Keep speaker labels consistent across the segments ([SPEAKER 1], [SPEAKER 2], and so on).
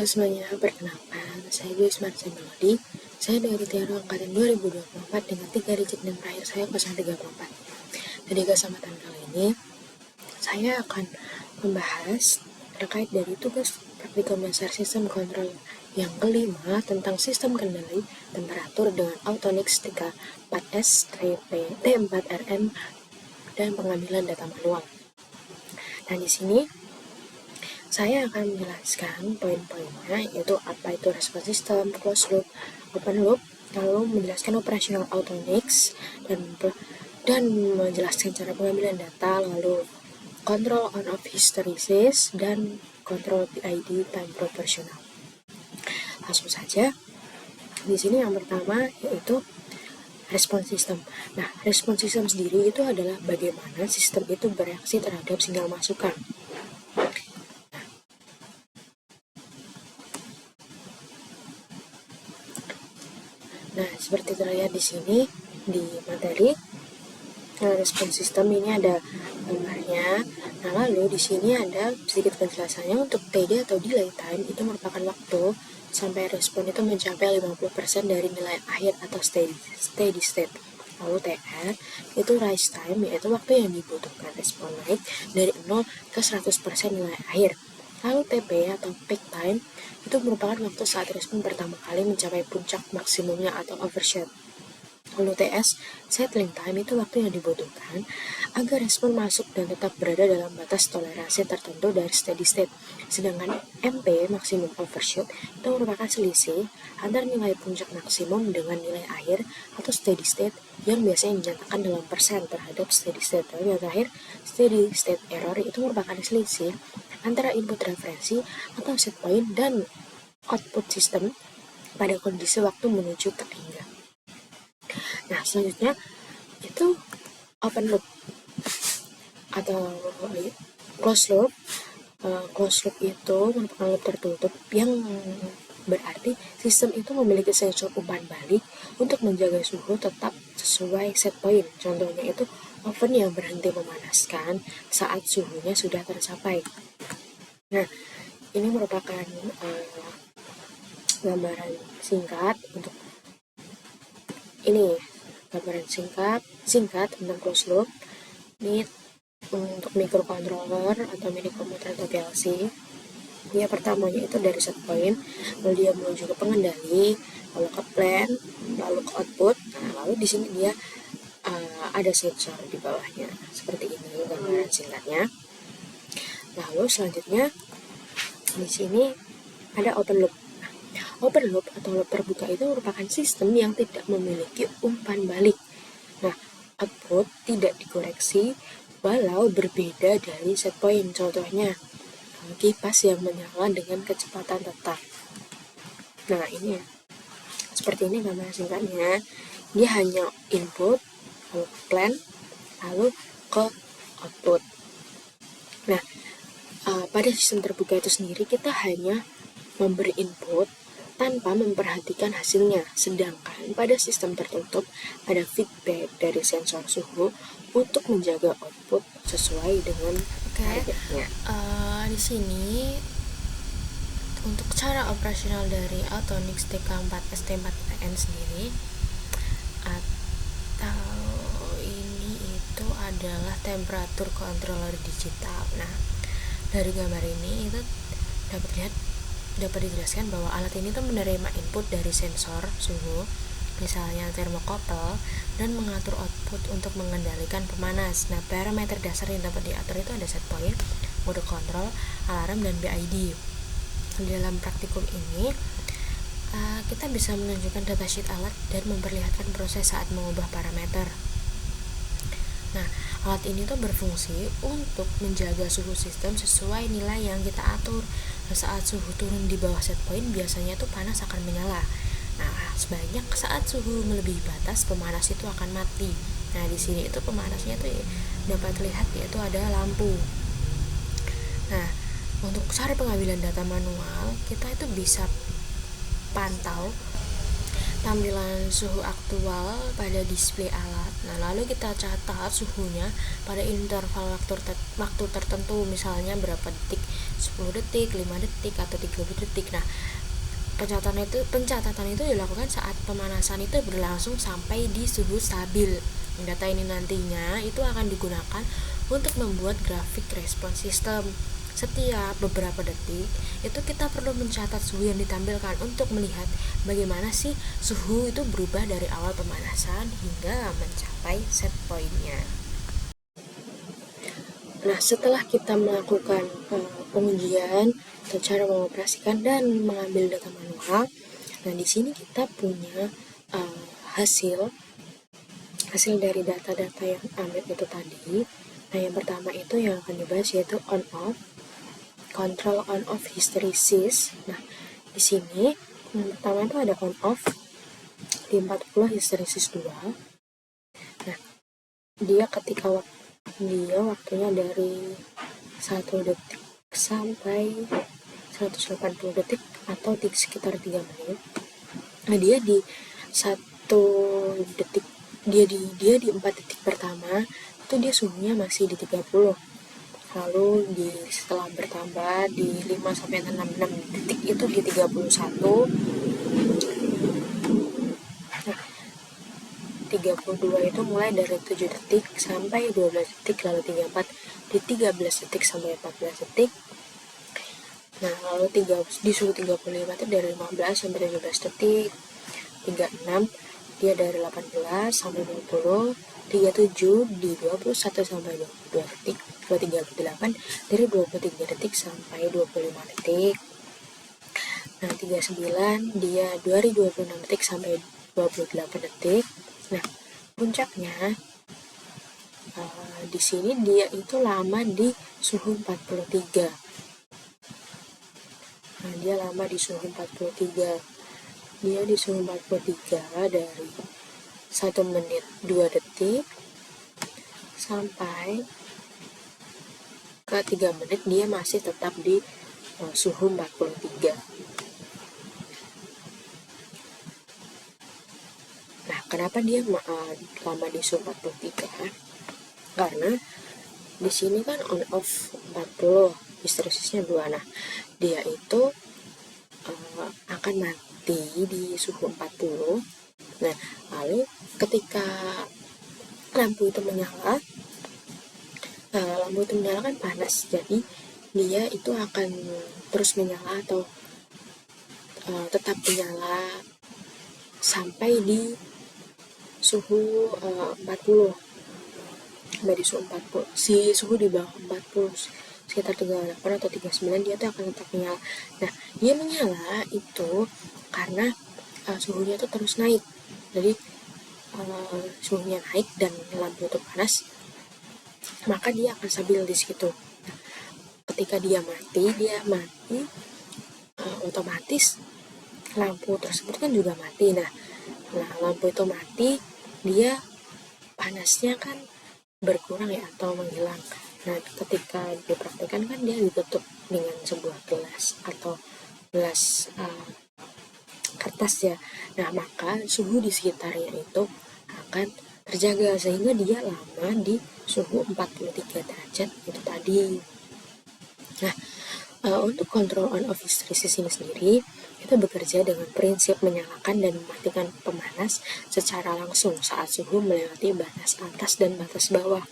[SPEAKER 1] Halo semuanya, perkenalkan, saya Joyce Marcel Melody. Saya dari Tiara Angkatan 2024 dengan 3 digit dan terakhir saya 034. Jadi kesempatan kali ini, saya akan membahas terkait dari tugas praktikum dasar sistem kontrol yang kelima tentang sistem kendali temperatur dengan Autonix 34S, T4RM, dan pengambilan data manual. Nah, di sini saya akan menjelaskan poin-poinnya, yaitu apa itu respon system, closed loop, open loop, lalu menjelaskan operasional Autonix, dan menjelaskan cara pengambilan data, lalu control on off hysteresis, dan control PID time proportional. Langsung saja, di sini yang pertama yaitu respon sistem. Nah, respon sistem sendiri itu adalah bagaimana sistem itu bereaksi terhadap sinyal masukan. Nah, seperti terlihat di sini di materi respon sistem ini ada gambarnya. Nah, lalu di sini ada sedikit penjelasannya. Untuk TD atau delay time itu merupakan waktu sampai respon itu mencapai 50% dari nilai akhir atau steady state. Lalu TR itu rise time, yaitu waktu yang dibutuhkan respon naik dari 0 ke 100% nilai akhir. Lalu TP atau peak time itu merupakan waktu saat respon pertama kali mencapai puncak maksimumnya atau overshoot. Lalu TS, settling time, itu waktu yang dibutuhkan agar respon masuk dan tetap berada dalam batas toleransi tertentu dari steady state. Sedangkan MP, maksimum overshoot, itu merupakan selisih antara nilai puncak maksimum dengan nilai akhir atau steady state yang biasanya dinyatakan dalam persen terhadap steady state. Lalu yang terakhir, steady state error itu merupakan selisih antara input referensi atau set point dan output sistem pada kondisi waktu menuju terhingga. Nah, selanjutnya itu open loop atau closed loop. Closed loop itu merupakan loop tertutup yang berarti sistem itu memiliki sensor umpan balik untuk menjaga suhu tetap sesuai set point. Contohnya itu oven yang berhenti memanaskan saat suhunya sudah tercapai. Nah, ini merupakan gambaran singkat untuk ini gambaran singkat tentang closed loop. Ini untuk microcontroller atau mini komputer atau PLC. Ya, pertamanya itu dari set point, lalu dia menuju ke pengendali, lalu ke plan, lalu ke output. Nah, lalu di sini dia ada sensor di bawahnya. Seperti ini gambaran singkatnya. Lalu selanjutnya di sini ada open loop. Open loop atau loop terbuka itu merupakan sistem yang tidak memiliki umpan balik. Nah, output tidak dikoreksi walau berbeda dari set point. Contohnya, kipas yang menyala dengan kecepatan tetap. Nah, ini ya. Seperti ini gambar singkatnya. Dia hanya input, lalu plan, lalu ke output. Nah, pada sistem terbuka itu sendiri kita hanya memberi input tanpa memperhatikan hasilnya, sedangkan pada sistem tertutup ada feedback dari sensor suhu untuk menjaga output sesuai dengan targetnya.
[SPEAKER 2] Di sini untuk cara operasional dari Autonix TK4S T4N sendiri, atau ini itu adalah temperatur controller digital. Nah, dari gambar ini itu dapat dijelaskan bahwa alat ini tuh menerima input dari sensor suhu, misalnya termokopel, dan mengatur output untuk mengendalikan pemanas. Nah, parameter dasar yang dapat diatur itu ada set point, mode kontrol, alarm, dan BID. Di dalam praktikum ini kita bisa menunjukkan datasheet alat dan memperlihatkan proses saat mengubah parameter. Nah, alat ini tuh berfungsi untuk menjaga suhu sistem sesuai nilai yang kita atur. Nah, saat suhu turun di bawah set point, biasanya tuh panas akan menyala. Nah, sebanyak saat suhu melebihi batas, pemanas itu akan mati. Nah, di sini itu pemanasnya tuh dapat terlihat, yaitu ada lampu. Nah, untuk cara pengambilan data manual, kita itu bisa pantau tampilan suhu aktual pada display alat. Nah, lalu kita catat suhunya pada interval waktu tertentu, misalnya berapa detik, 10 detik, 5 detik, atau 30 detik. Nah, pencatatan itu dilakukan saat pemanasan itu berlangsung sampai di suhu stabil. Data ini nantinya itu akan digunakan untuk membuat grafik respons sistem. Setiap beberapa detik itu kita perlu mencatat suhu yang ditampilkan untuk melihat bagaimana sih suhu itu berubah dari awal pemanasan hingga mencapai set point-nya.
[SPEAKER 1] Nah, setelah kita melakukan pengujian atau cara mengoperasikan dan mengambil data manual, nah di sini kita punya hasil dari data-data yang ambil itu tadi. Nah, yang pertama itu yang akan dibahas yaitu on-off, control on-off hysteresis. Nah, di sini yang pertama itu ada on-off di 40 hysteresis 2. Nah, dia ketika waktunya dari 1 detik sampai 180 detik atau sekitar 3 menit. Nah, dia di 1 detik, dia di 4 detik pertama itu dia suhunya masih di 30. Lalu setelah bertambah di 5 sampai 6 detik itu di 31. Nah, 32 itu mulai dari 7 detik sampai 12 detik, lalu 34 di 13 detik sampai 14 detik. Nah, lalu di suhu 35 itu dari 15 sampai 17 detik. 36 dia dari 18 sampai 20. 37 di 21 sampai 22 detik. 38 dari 23 detik sampai 25 detik. Nah, 39 dia dari 26 detik sampai 28 detik. Nah, puncaknya di sini dia itu lama di suhu 43. Nah, dia lama di suhu 43. Dia di suhu 43 dari 1 menit 2 detik sampai ke 3 menit dia masih tetap di suhu 43. Nah, kenapa dia lama di suhu 43? Karena di sini kan on off 40, hysteresisnya 2. Nah, dia itu akan mati di suhu 40. Nah, lalu ketika lampu itu menyala kan panas, jadi dia itu akan terus menyala atau tetap menyala sampai di suhu 40. Sampai di suhu 40. Si suhu di bawah 40 sekitar 38 atau 39 dia tuh akan tetap menyala. Nah, dia menyala itu karena suhunya tuh terus naik. Jadi suhunya naik dan lampu itu panas, maka dia akan stabil di situ. Nah, ketika dia mati otomatis lampu tersebut kan juga mati. Nah, lampu itu mati, dia panasnya kan berkurang ya atau menghilang. Nah, ketika dipraktikkan kan dia ditutup dengan sebuah gelas atau gelas kertas ya. Nah, maka suhu di sekitarnya itu akan terjaga sehingga dia lama di suhu 43 derajat itu tadi. Nah, untuk kontrol on off hysteresis ini sendiri itu bekerja dengan prinsip menyalakan dan mematikan pemanas secara langsung saat suhu melewati batas atas dan batas bawah.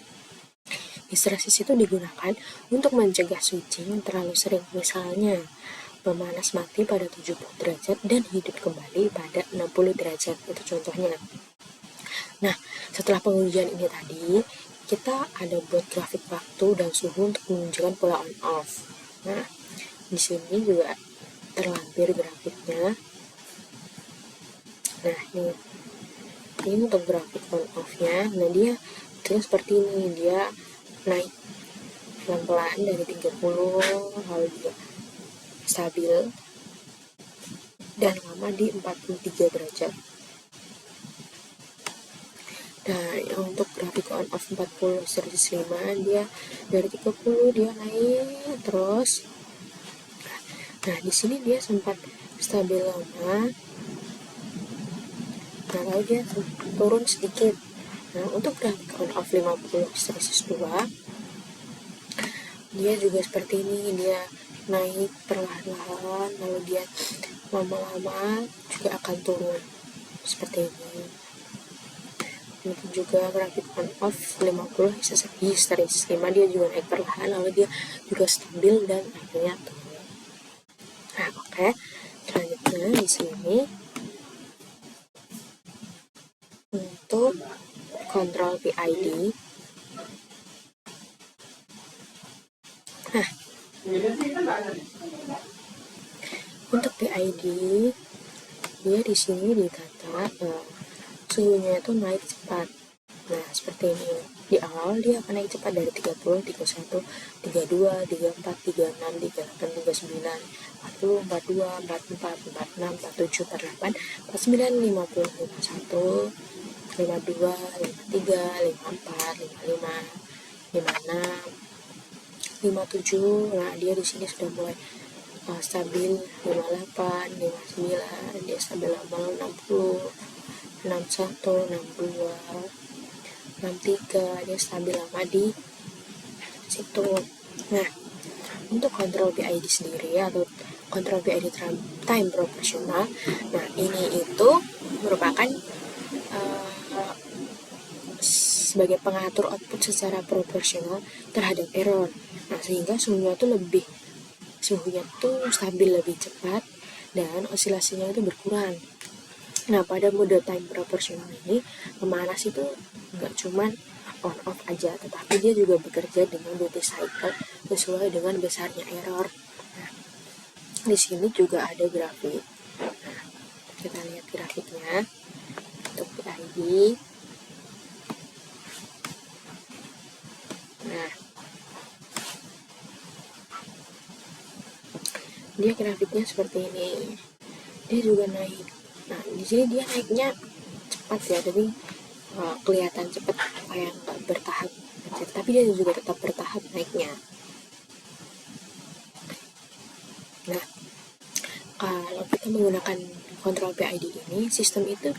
[SPEAKER 1] Hysteresis itu digunakan untuk mencegah switching terlalu sering, misalnya pemanas mati pada 70 derajat dan hidup kembali pada 60 derajat, itu contohnya. Nah, setelah pengujian ini tadi, kita ada buat grafik waktu dan suhu untuk menunjukkan pola on off. Nah, di sini juga terlampir grafiknya. Nah, ini untuk grafik on off-nya. Nah, dia terus seperti ini, dia naik pelan-pelan dari 30 lalu dia stabil dan lama di 43 derajat. Nah, untuk grafik on off 40 versus 5 dia dari 30 dia naik terus. Nah, di sini dia sempat stabil lama Nah, lalu dia turun sedikit. Nah, untuk grafik on off 50 histeresis 2, dia juga seperti ini, dia naik perlahan-lahan, lalu dia lama-lama juga akan turun seperti ini. Itu juga grafik on off 50 histeresis 5, dia juga naik perlahan, lalu dia juga stabil dan akhirnya turun. Nah, oke. Selanjutnya di sini untuk kontrol PID. Nah, untuk PID dia di sini ditata suhunya itu naik cepat. Nah, seperti ini. Di awal dia akan naik cepat dari 30, 31, 32, 34, 36, 38, 39, 40, 42, 44, 46, 47, 48, 49, 50, 51, 52, 53, 54, 55, 56, 57. Nah, dia di sini sudah mulai stabil 58, 59, dia stabil lama 60, 61, 62, 63, dia stabil lama di situ. Nah, untuk kontrol PID sendiri atau kontrol PID time proportional, nah ini itu merupakan sebagai pengatur output secara proporsional terhadap error. Nah, sehingga suhunya tuh stabil lebih cepat dan osilasinya itu berkurang. Nah, pada mode time proportional ini, pemanas itu nggak cuman on off aja, tetapi dia juga bekerja dengan duty cycle sesuai dengan besarnya error. Nah, di sini juga ada grafik. Nah, kita lihat grafiknya untuk PID. Nah, dia grafiknya seperti ini. Dia juga naik. Nah, di sini dia naiknya cepat ya, tapi kelihatan cepat kayak nggak bertahap, tapi dia juga tetap bertahap naiknya. Nah, kalau kita menggunakan kontrol PID ini, sistem itu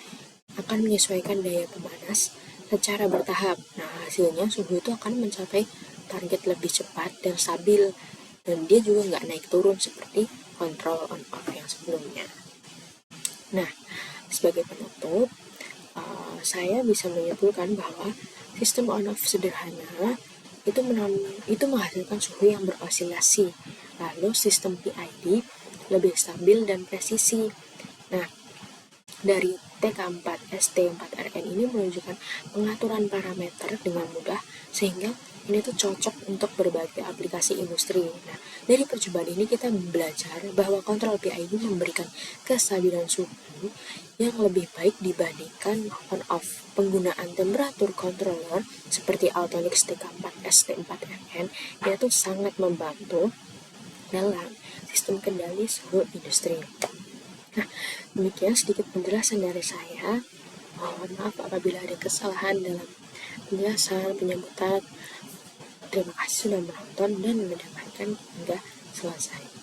[SPEAKER 1] akan menyesuaikan daya pemanas secara bertahap. Nah, hasilnya suhu itu akan mencapai target lebih cepat dan stabil, dan dia juga nggak naik turun seperti kontrol on off yang sebelumnya. Nah, sebagai penutup, saya bisa menyimpulkan bahwa sistem on off sederhana itu menghasilkan suhu yang berosilasi. Lalu sistem PID lebih stabil dan presisi. Nah, dari TK4 ST4RN ini menunjukkan pengaturan parameter dengan mudah, sehingga ini tuh cocok untuk berbagai aplikasi industri. Nah, dari percobaan ini kita belajar bahwa kontrol PID memberikan kestabilan suhu yang lebih baik dibandingkan on-off. Penggunaan temperatur controller seperti Altonix TK4 ST4RN itu sangat membantu dalam sistem kendali suhu industri. Nah, demikian sedikit penjelasan dari saya. Mohon maaf apabila ada kesalahan dalam penjelasan, penyambutan. Terima kasih sudah menonton dan mendengarkan hingga selesai.